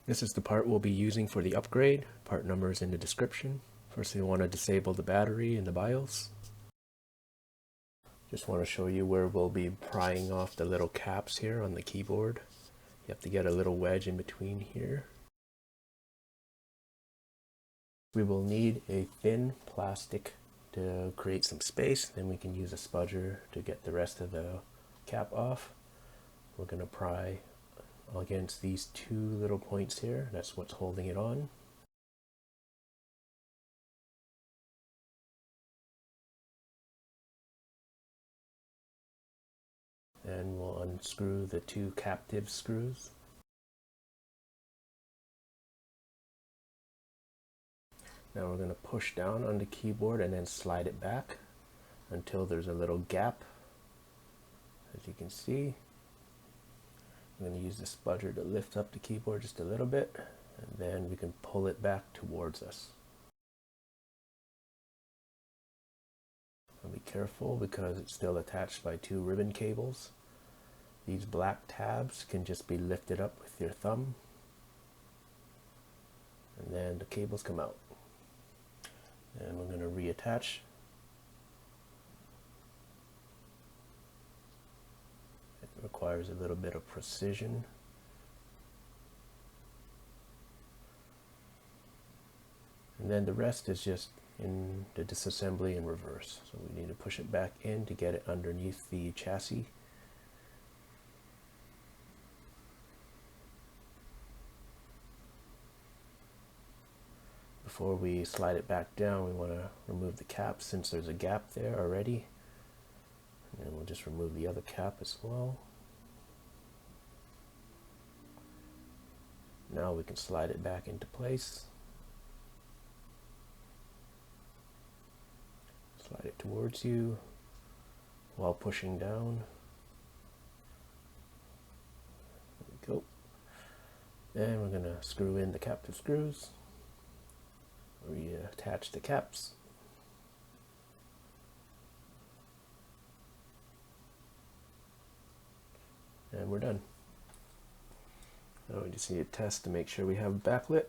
This is the part we'll be using for the upgrade. Part number is in the description. First, we want to disable the battery in the BIOS. Just want to show you where we'll be prying off the little caps here on the keyboard. You have to get a little wedge in between here. We will need a thin plastic to create some space, then we can use a spudger to get the rest of the cap off. We're going to pry against these two little points here. That's what's holding it on. And we'll unscrew the two captive screws. Now we're going to push down on the keyboard and then slide it back until there's a little gap. As you can see, I'm going to use the spudger to lift up the keyboard just a little bit, and then we can pull it back towards us. Be careful because it's still attached by two ribbon cables. These black tabs can just be lifted up with your thumb, and then the cables come out. And we're going to reattach. It requires a little bit of precision. And then the rest is just in the disassembly in reverse. So we need to push it back in to get it underneath the chassis. Before we slide it back down, we want to remove the cap since there's a gap there already. And then we'll just remove the other cap as well. Now we can slide it back into place. Slide it towards you while pushing down. There we go. And we're going to screw in the captive screws. Reattach the caps. And we're done. Now we just need to test to make sure we have backlit.